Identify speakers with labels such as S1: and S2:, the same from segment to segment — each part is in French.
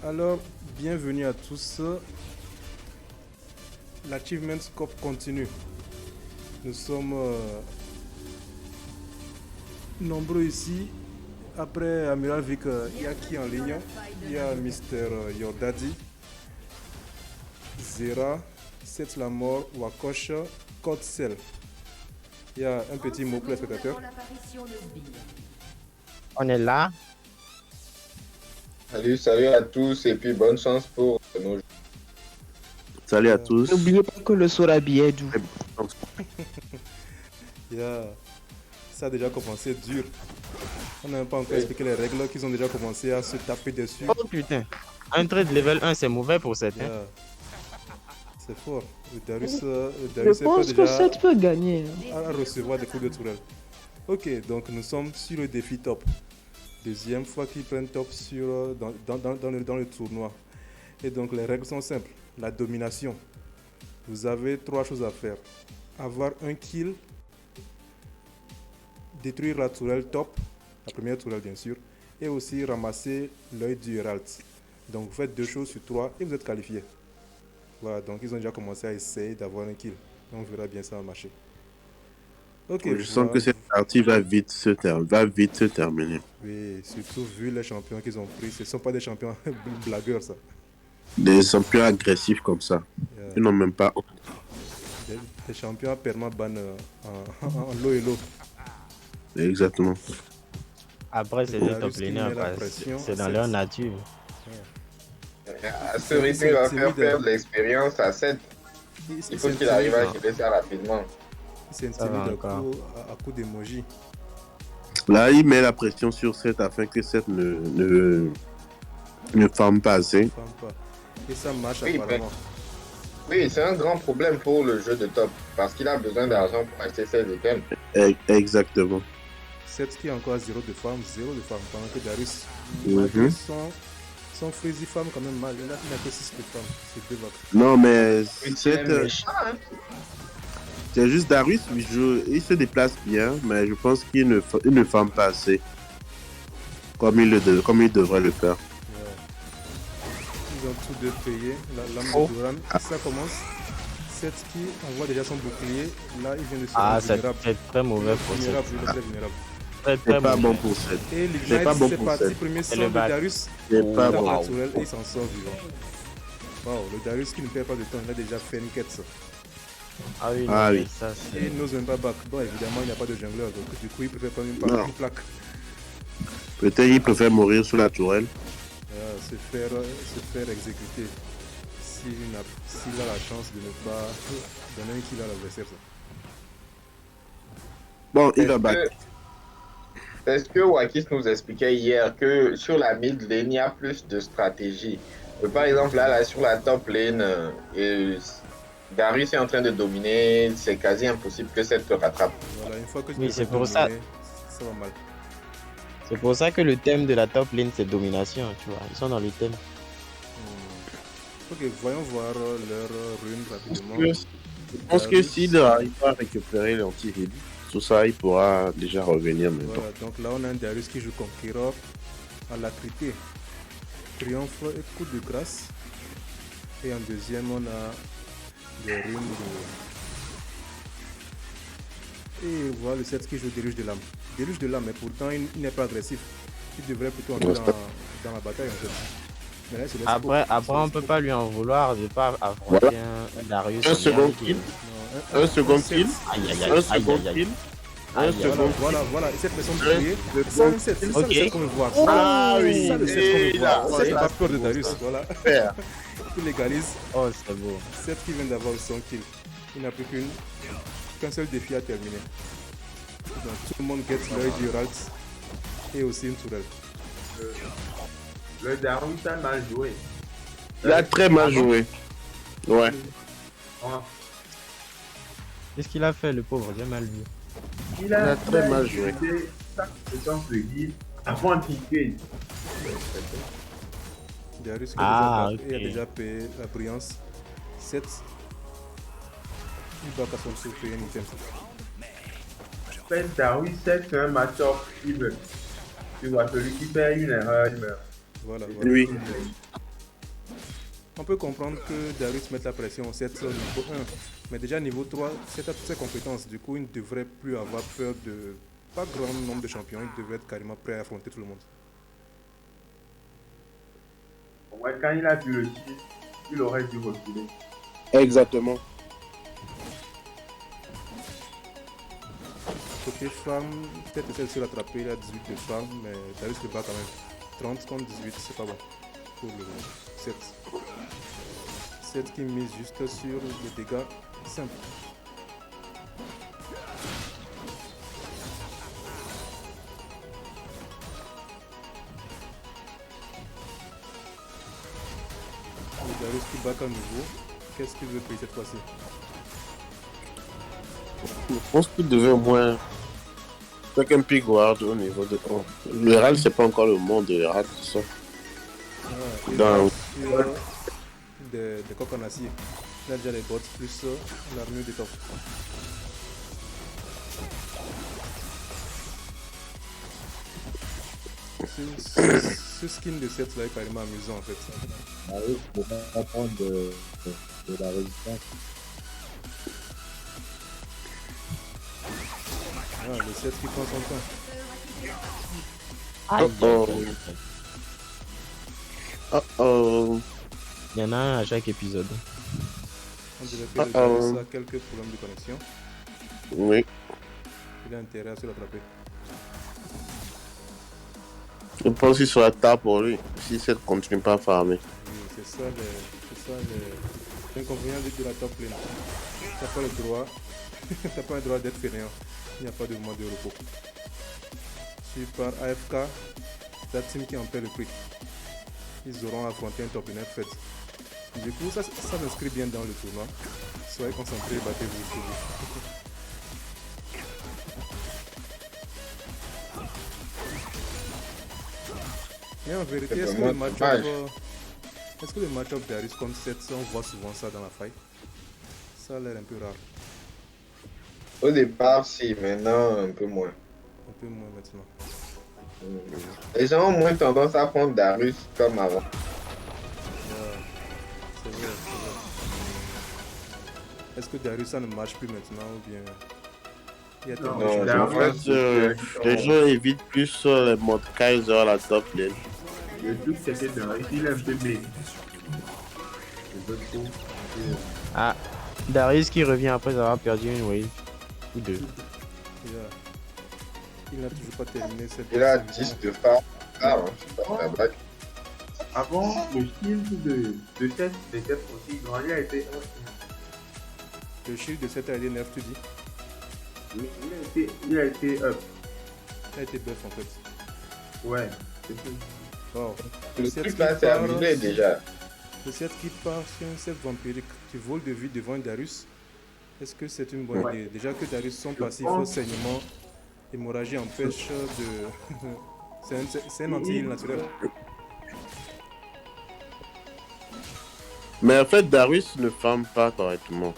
S1: Alors, bienvenue à tous. L'Achievement Scope continue. Nous sommes nombreux ici. Après Amiral Vic, il y a qui en ligne? Il y a Mister Yordadi, Zera, Seth la mort, Wakosh, Kotsel. Il y a un petit mot pour les spectateurs.
S2: On est là.
S3: Salut à tous et puis bonne chance pour nos jeux.
S4: Salut à tous.
S2: N'oubliez pas que le Sorabi est doux.
S1: Ça a déjà commencé dur. On n'a même pas encore expliqué les règles qu'ils ont déjà commencé à se taper dessus.
S2: Oh putain. Un trait de level 1, c'est mauvais pour certains.
S1: C'est fort. Le Darius
S5: Je pense que 7 peut gagner.
S1: À recevoir des coups de tourelle. Ok, donc nous sommes sur le défi top. Deuxième fois qu'ils prennent top dans le tournoi. Et donc les règles sont simples. La domination. Vous avez 3 choses à faire. Avoir un kill. Détruire la tourelle top. La première tourelle bien sûr. Et aussi ramasser l'œil du Herald. Donc vous faites 2 choses sur 3 et vous êtes qualifié. Voilà, donc ils ont déjà commencé à essayer d'avoir un kill. On verra bien ça marcher. Ok.
S4: Je sens que cette partie va vite se terminer.
S1: Oui, surtout vu les champions qu'ils ont pris. Ce ne sont pas des champions blagueurs, ça.
S4: Des champions agressifs comme ça. Ils n'ont même pas...
S1: Des champions à perma ban en low et low.
S4: Exactement.
S2: Après, c'est des top laners, c'est dans leur nature.
S3: Ce rythme va faire perdre l'expérience à 7. Il faut qu'il arrive à gérer ça rapidement.
S1: C'est intimide à coup d'emoji.
S4: Là, il met la pression sur 7 afin que 7 ne farme pas assez.
S1: Et ça marche apparemment.
S3: Oui, c'est un grand problème pour le jeu de top. Parce qu'il a besoin d'argent pour acheter ses items.
S4: Exactement.
S1: 7 qui a encore 0 de farm. Pendant que Darius, son Freezy farm quand même mal. Il n'a que 6 de farm. C'est 2 vagues.
S4: Non, mais 7... C'est juste Darius, il se déplace bien, mais je pense qu'il ne farme pas assez. Comme il devrait le faire.
S1: Ils ont tous deux payé. La lame de Duran. Ça commence. 7 qui envoie déjà son bouclier. Là, il vient de se rendre vulnérable.
S2: C'est très mauvais pour 7.
S1: Vulnérable.
S4: C'est pas bon pour 7.
S1: Et l'Ignite, c'est parti. Premier son de Darius.
S4: C'est pas bon.
S1: Naturel, et il s'en sort vivant. Wow, le Darius qui ne perd pas de temps, il a déjà fait une quête. Ça.
S2: Ah oui. Ça,
S1: et il n'ose même pas back. Bon, évidemment, il n'y a pas de jungler, donc du coup, il préfère prendre une plaque.
S4: Peut-être qu'il préfère mourir sous la tourelle.
S1: Se faire exécuter s'il a la chance de ne pas donner un kill à l'adversaire.
S4: Bon, il va back.
S3: Est-ce que Wakis nous expliquait hier que sur la mid lane, il y a plus de stratégie? Par exemple, là sur la top lane, Darius est en train de dominer, c'est quasi impossible que cette te rattrape.
S1: Voilà, une fois que
S2: c'est pour ça.
S1: Ça va mal.
S2: C'est pour ça que le thème de la top lane c'est domination, tu vois. Ils sont dans le thème.
S1: Ok, voyons voir leur rune rapidement.
S4: Je pense que s'il arrive à récupérer l'anti-heal, tout ça, il pourra déjà revenir maintenant.
S1: Voilà, donc là on a un Darius qui joue Conqueror à la critique. Triomphe et coup de grâce. Et en deuxième on a les runes de... Et voilà le 7 qui joue Déluge de l'âme. Déluge de l'âme, mais pourtant il n'est pas agressif. Il devrait plutôt entrer dans la bataille en fait. Mais là,
S2: après on peut pas lui en vouloir de pas affronter un Darius.
S4: Un second kill. Un second kill.
S1: Voilà, et cette personne brillée, c'est ça le 7, c'est ça le 7 qu'on veut voir.
S4: Ah oui,
S1: c'est ça le 7 qu'on veut voir. Ça, c'est pas peur de Darius, voilà. Il légalise.
S2: Oh, c'est beau.
S1: 7 qui vient d'avoir son kill. Il n'a plus qu'un seul défi à terminer. Donc tout le monde get l'œil du Herald et aussi une tourelle.
S6: Le Darius a mal joué.
S4: Il a très mal joué. Ouais.
S2: Qu'est-ce qu'il a fait, le pauvre? J'ai mal vu.
S6: Il a
S4: très mal joué.
S6: Avant de piquer.
S1: Darius qui a déjà payé la brillance. 7. Il va pas s'en souffrir un item.
S6: Darius, c'est un match-up. Tu vois, celui qui fait une erreur, il meurt.
S1: Voilà.
S4: Lui.
S1: On peut comprendre que Darius mette la pression au 7 au niveau 1. Mais déjà niveau 3, c'est à toutes ses compétences. Du coup, il ne devrait plus avoir peur de pas grand nombre de champions. Il devrait être carrément prêt à affronter tout le monde.
S6: Ouais, quand il a vu le tir, il aurait dû reculer.
S4: Exactement.
S1: Côté femme, peut-être essayer de se rattraper. Il a 18 de femme, mais Darius le bat quand même. 30 contre 18, c'est pas bon. Pour le 7. 7 qui mise juste sur les dégâts simples. Le Darius qui bat à nouveau. Qu'est-ce qu'il veut payer cette fois-ci?
S4: Je pense qu'il devait au moins faire un pick guard au niveau de. Oh. Le RAL, c'est pas encore le monde de RAL, tout ça. Dans...
S1: Des coques en acier. Il a déjà les bottes plus l'armure d'étoffe. Ce skin de 7 là est carrément amusant en fait.
S7: Ah oui, pour pas prendre de la résistance.
S1: Ah, le 7 qui prend son temps.
S2: Il y en a un à chaque épisode.
S1: On dirait que le Darius a quelques problèmes de connexion.
S4: Oui.
S1: Il a intérêt à se rattraper.
S4: Je pense qu'il sera tard pour lui, si ça ne continue pas à farmer.
S1: Oui, c'est ça l'inconvénient de la top lane. T'as pas le droit, t'as pas le droit d'être fainéant. Il n'y a pas de moment de repos. Si par AFK, la team qui en paie le prix. Ils auront affronté un top laner fait. Du coup, ça m'inscrit bien dans le tournoi. Soyez concentrés, battez-vous jusqu'au bout. Mais en vérité, est-ce que le match-up Darius contre 7, on voit souvent ça dans la fight? Ça a l'air un peu rare.
S3: Au départ, si, maintenant, un peu moins.
S1: Un peu moins maintenant.
S3: Les gens ont moins tendance à prendre Darius comme avant.
S1: Ouais, c'est vrai. Est-ce que Darius ça ne marche plus maintenant ou bien... Il y a tellement de
S3: Non,
S1: changements.
S4: En fait, les gens évitent plus les modes Kaiser à la top lane.
S6: Le truc, c'était de il est un peu blé.
S2: Ah, Darius qui revient après avoir perdu une wave. Ou deux.
S1: Il n'a toujours pas terminé cette...
S3: Il a 10 de phare. Ah, non, c'est pas la blague.
S6: Avant, le shield de 7 était aussi grand. Il a été
S1: Le shield de 7 a été nerf, tu dis?
S6: oui, il a été up.
S1: Il a été buff en fait.
S6: Ouais, c'est tout.
S1: Wow.
S3: Le truc là, c'est abusé déjà.
S1: Le 7 qui part sur un 7 vampirique, tu voles de vie devant un Darius. Est-ce que c'est une bonne idée? Déjà que Darius son passif au saignement, hémorragie empêche de... c'est un anti-heal naturel.
S4: Mais en fait, Darius ne farme pas correctement.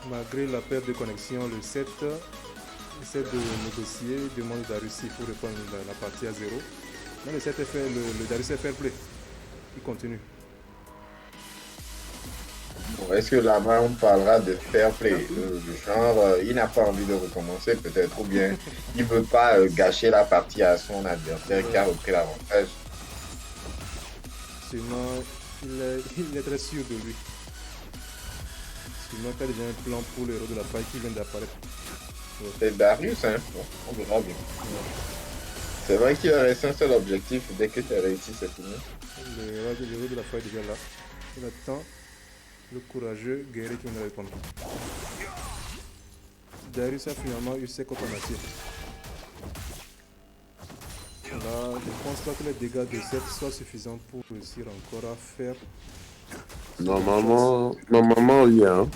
S1: Malgré la perte de connexion, le 7 essaie de négocier, demande Darius pour reprendre la partie à 0. Mais le 7 fait, le Darius est fair play. Il continue.
S3: Bon, est-ce que là-bas on parlera de fair play? Du genre, il n'a pas envie de recommencer peut-être, ou bien il veut pas gâcher la partie à son adversaire qui a repris l'avantage.
S1: Sinon, il est très sûr de lui. Sinon, il a déjà un plan pour le héros de la faille qui vient d'apparaître.
S3: C'est Darius, hein? Bon, on verra bien. C'est vrai qu'il reste un seul objectif, dès que tu as réussi, c'est fini.
S1: Le héros de la faille est déjà là. Il attend le courageux guerrier qui vient de répondre. Darius a finalement eu ses coques en acier. Là, je ne pense pas que les dégâts de 7 soient suffisants pour réussir encore à faire.
S4: Normalement, oui, hein.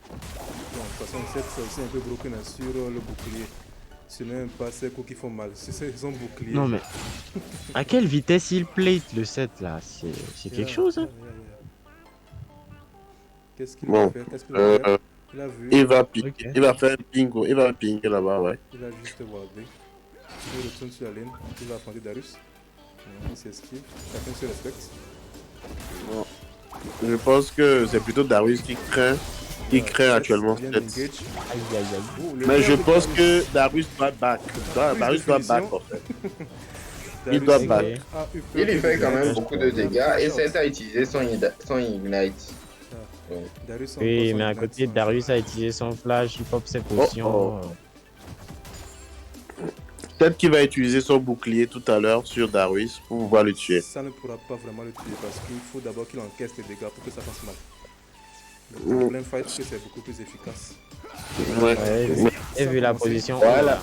S1: Bon, de toute façon, 7 c'est aussi un peu broken sur le bouclier. Ce n'est pas ces coups qui font mal, c'est son bouclier.
S2: Non mais, à quelle vitesse il plate le 7 là? C'est quelque chose hein.
S1: Qu'est-ce qu'il
S4: Bon,
S1: va faire? Qu'est-ce qu'il va faire? Il a vu.
S4: Il va ping,
S2: Ok.
S4: il va faire un ping, il va ping là-bas, ouais.
S1: Il a juste wardé. Il retourne sur la ligne. Il va affronter Darius. Il s'esquive. Chacun se respecte.
S4: Non. Je pense que c'est plutôt Darius qui craint actuellement
S1: Bien
S4: cette.
S1: engage.
S2: Aïe, aïe, aïe.
S1: Oh, le
S4: Mais
S1: père
S4: je
S1: de
S4: pense
S1: Darius.
S4: que Darius doit back. Darius doit back en fait.
S1: Darius
S4: doit
S1: a
S4: battre.
S1: eu peur
S3: Il lui fait
S1: de
S3: quand même
S1: Darius.
S3: beaucoup de dégâts et Seth a utilisé son Ignite.
S1: Darius a
S2: Oui,
S1: encore
S2: mais à
S1: son
S2: côté,
S1: Ignite.
S2: Darius a utilisé son flash, il pop ses potions.
S4: Oh. Peut-être qu'il va utiliser son bouclier tout à l'heure sur Darius pour pouvoir le tuer.
S1: Ça ne pourra pas vraiment le tuer parce qu'il faut d'abord qu'il encaisse les dégâts pour que ça fasse mal.
S4: Mm.
S1: Le plein fight, que c'est beaucoup plus efficace.
S4: Ouais.
S2: Ouais, et vu la position.
S4: Voilà.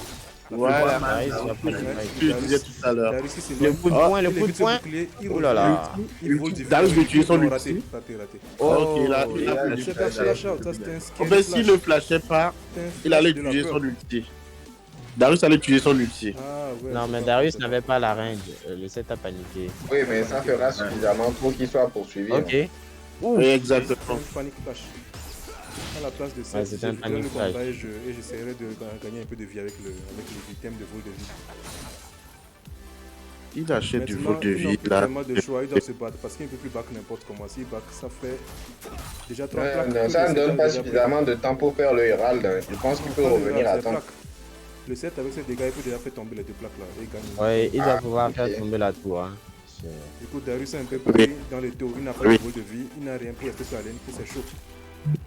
S1: La
S4: Voilà.
S2: Darius va prendre le
S1: Ouais.
S2: fight.
S4: Tu le disais tout à l'heure.
S1: Darius qui
S2: Le
S1: s'éloigne.
S2: coup de poing, le
S1: Il
S2: coup de
S1: évite ce
S2: poing.
S1: bouclier, il
S2: Oh là là.
S1: il vole du
S4: Darius veut tuer son
S1: Non,
S4: ulti.
S1: raté.
S4: Oh, ok, il a
S3: il
S1: C'est
S3: a
S1: un
S3: déjà
S1: flash out, ça c'était un
S4: Oh,
S1: scary
S4: ben,
S1: flash.
S4: s'il ne flashait pas,
S1: C'était un
S4: il allait
S1: flash de la
S4: utiliser
S1: peur.
S4: son ulti. Darius allait utiliser son ulti.
S1: Ah, ouais,
S2: Non,
S1: c'est
S2: mais
S1: pas-
S2: Darius
S1: c'est
S2: n'avait
S1: pas-
S2: pas la range. Le set a paniqué.
S3: Oui, mais ça fera suffisamment pour qu'il soit poursuivi.
S2: Ok.
S4: Oui,
S1: C'est
S4: exactement.
S1: un panic flash. À la place de ça,
S2: Ouais, c'était un
S1: j'éviterai
S2: panic
S1: le
S2: flash.
S1: combat et j'essaierai de gagner un peu de vie avec les items de vol de vie.
S4: Il achète du
S1: Maintenant,
S4: vol de
S1: ils n'ont
S4: vie
S1: plus
S4: là.
S1: vraiment de choix, ils doivent se battre parce qu'il ne peut plus back n'importe comment. S'il back, ça fait déjà 3 plaques.
S3: Non, ça ne donne pas suffisamment de temps pour faire le Herald. Je pense qu'il peut revenir à temps.
S1: Le 7 avec ses dégâts, il peut déjà faire tomber les 2 plaques là et gagner.
S2: Ouais, il va
S3: Ah,
S2: pouvoir
S3: ok.
S2: faire tomber la tour. Hein.
S1: Du coup, Darius est un peu pris dans les tours. Il n'a pas de vol de vie, il n'a rien pris à cette arène, que c'est chaud.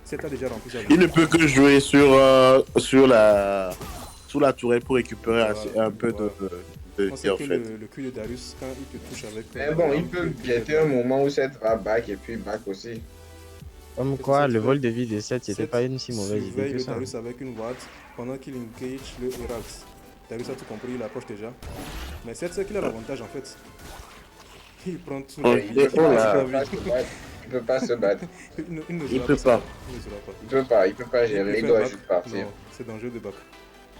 S1: 7 a déjà rempli sa vie.
S4: Il ne peut que jouer sur la tourelle pour récupérer un peu de
S1: On
S4: vie
S1: sait
S4: en
S1: que
S4: fait.
S1: le cul de Darius, quand il te touche avec.
S3: Mais bon, il peut guetter un moment où Seth va back et puis back aussi.
S2: Comme quoi, le vol de vie de 7, c'était pas une si mauvaise idée
S1: Surveille
S2: que
S1: le
S2: ça.
S1: Darius avec une ward pendant qu'il engage le Herald. Darius a tout compris, il approche déjà. Mais 7 c'est qu'il a l'avantage en fait. Il prend tout
S4: Oh,
S1: le
S4: il est- oh là.
S3: Il peut pas se battre.
S1: Il ne
S4: Il
S1: saura
S4: peut
S1: se
S4: pas.
S1: battre. Il ne saura pas.
S3: Il peut pas gérer. Il
S1: peut
S3: doit
S1: faire
S3: juste
S1: back.
S3: partir.
S1: Non, c'est dangereux de back.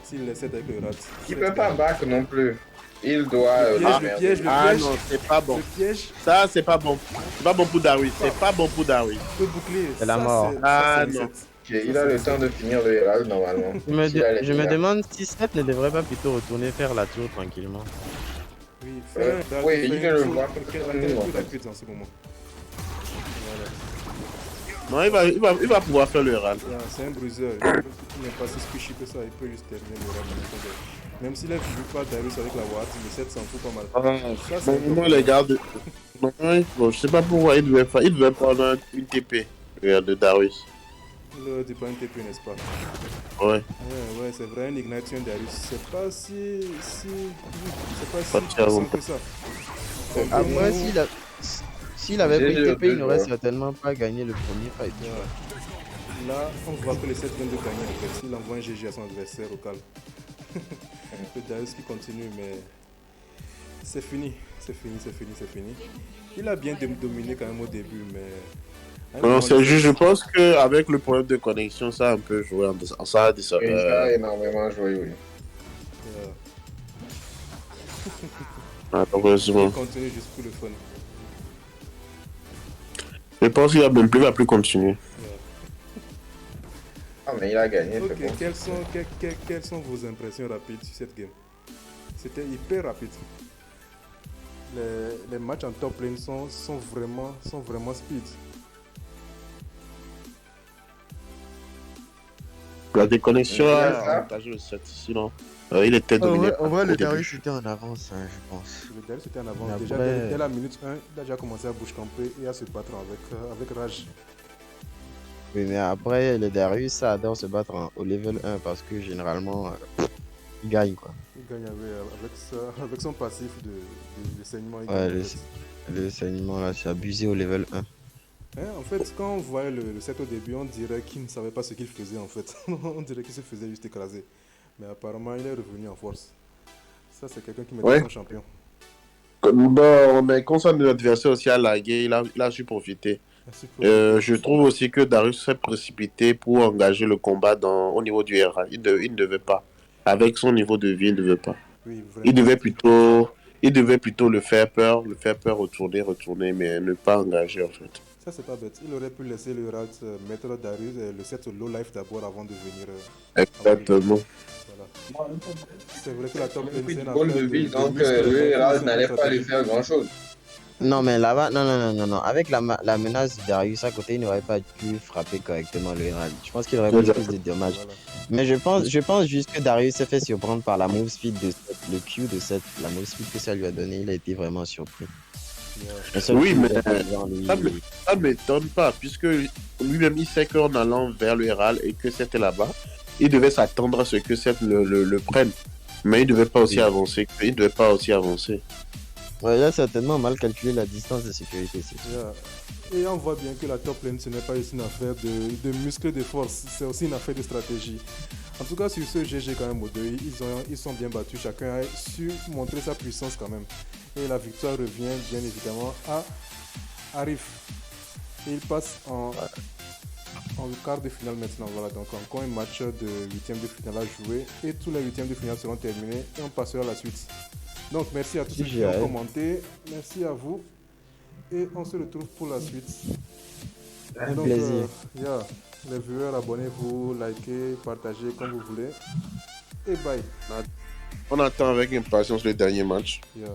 S1: S'il laisse avec le Herald.
S3: Il peut pas back non plus. Il doit.
S1: Le piège, le
S4: Ah
S1: piège.
S4: non, c'est pas bon.
S1: Le piège,
S4: Ça, c'est pas bon. C'est pas bon pour Darius. C'est pas bon pour Darius.
S1: le bouclier.
S2: C'est la
S1: ça,
S2: mort.
S4: Ah,
S1: ça, c'est
S4: non.
S1: un set.
S3: Ok, il a le temps de finir le Herald normalement.
S2: Je me demande si 7 ne devrait pas plutôt retourner faire la tour tranquillement.
S1: Oui,
S3: Oui, il
S1: fait
S3: ne le
S1: un
S3: voit
S1: tour-
S3: pas
S1: quel-
S3: comme
S1: quel
S3: nous, en
S1: tour
S3: fait.
S1: rapide en ce moment. Voilà.
S4: Non, il va pouvoir faire le Herald.
S1: Yeah, c'est un bruiseur. Il n'est pas si squishy que ça. Il peut juste terminer le round. Même s'il a vu pas Darius avec la ward, le 7 s'en fout pas mal. Ça, c'est un peu
S4: Moi, les gars, non, bon, je sais pas pourquoi il devait prendre une TP de Darius.
S1: Le dépend un TP, n'est-ce pas?
S4: Ouais.
S1: Ouais, c'est vrai, une Ignite un Darius. C'est pas si
S4: Pas
S1: puissant que ça. C'est un peu
S2: Après,
S1: mou.
S2: s'il avait
S3: J'ai
S2: pris
S3: eu
S2: TP, il
S3: deux
S2: n'aurait
S3: joueurs.
S2: certainement pas gagné le premier fight.
S1: Yeah. Là, on voit que les 7 viennent de gagner en fait. Il envoie un GG à son adversaire au calme. Le Darius qui continue, mais c'est fini. C'est fini. Il a bien dominé quand même au début, mais. à un
S4: Non,
S1: moment,
S4: c'est
S1: le
S4: juste, je
S1: 7,
S4: pense qu'avec le problème de connexion, ça a un peu joué ça a dit ça.
S3: Il a énormément joué, oui.
S4: Heureusement.
S1: il continue juste pour le fun.
S4: Je pense qu'il va plus continuer.
S3: Ah, mais il a gagné,
S1: Ok,
S3: c'est bon.
S1: quelles sont vos impressions rapides sur cette game? C'était hyper rapide. Les matchs en top lane sont vraiment speed.
S4: La déconnexion
S3: Ouais,
S4: a
S3: ça.
S4: avantagé le 7, sinon il était dominé.
S2: En vrai,
S4: au
S2: le
S4: début.
S2: Darius était en avance, hein, je pense.
S1: Le Darius était en avance.
S2: Mais
S1: Déjà,
S2: après-
S1: dès la minute 1, il a déjà commencé à bouche camper et à se battre avec rage.
S2: Oui, mais après, le Darius, ça adore se battre au level 1 parce que généralement, il gagne quoi.
S1: Il gagne avec son passif de saignement. il
S2: Ouais,
S1: gagne,
S2: le,
S1: en fait.
S2: le saignement là, c'est abusé au level 1.
S1: En fait, quand on voyait le 7 au début, on dirait qu'il ne savait pas ce qu'il faisait en fait. On dirait qu'il se faisait juste écraser. Mais apparemment, il est revenu en force. Ça, c'est quelqu'un qui met
S4: Ouais.
S1: son champion.
S4: Bon, mais quand son adversaire aussi a lagué, il a su profiter.
S1: Merci pour-
S4: Je trouve aussi que Darius s'est précipité pour engager le combat au niveau du RA. Il ne devait pas. Avec son niveau de vie, il ne devait pas.
S1: Oui, vraiment.
S4: Il devait plutôt le faire peur, retourner, mais ne pas engager en fait.
S1: Ça, c'est pas bête. Il aurait pu laisser le Rat mettre Darius et le 7 au low life d'abord avant de venir.
S4: Exactement.
S1: Voilà. C'est vrai que la top lane,
S3: Puis
S1: c'est une
S3: Paul
S1: affaire
S3: de vie, donc
S1: muscle,
S3: le
S1: mais
S3: Real
S1: c'est
S3: n'allait
S1: une
S3: pas lui
S1: stratégie.
S3: faire grand-chose.
S2: Non, mais là-bas, non. Avec la menace de Darius à côté, il n'aurait pas pu frapper correctement le Herald. Je pense qu'il aurait pris plus de dommages.
S1: Voilà.
S2: Mais je pense juste que Darius s'est fait surprendre par la move speed de Seth, le Q de Seth, la move speed que ça lui a donné. Il a été vraiment surpris. Le seul
S4: Oui,
S2: Q
S4: mais
S2: était pas devant lui.
S4: ça m'étonne pas, puisque lui-même il sait qu'en allant vers le Herald et que c'était là-bas, il devait s'attendre à ce que Seth le prenne. Mais il devait pas aussi
S2: Oui.
S4: avancer. Il devait pas aussi avancer.
S2: Ouais, il a certainement mal calculé la distance de sécurité ici.
S1: Et on voit bien que la top lane, ce n'est pas juste une affaire de muscles de force, c'est aussi une affaire de stratégie. En tout cas, sur ce GG quand même, aux deux, ils sont bien battus. Chacun a su montrer sa puissance quand même. Et la victoire revient bien évidemment à Arif. Et il passe en quart de finale maintenant. Voilà, donc encore un match de huitième de finale à jouer. Et tous les huitièmes de finale seront terminés et on passera à la suite. Donc merci à tous ceux qui ont commenté. Merci à vous. Et on se retrouve pour la suite.
S2: Un
S1: Donc,
S2: plaisir.
S1: les viewers, abonnez-vous, likez, partagez comme vous voulez. Et bye.
S4: On attend avec impatience le dernier match.
S1: Yeah.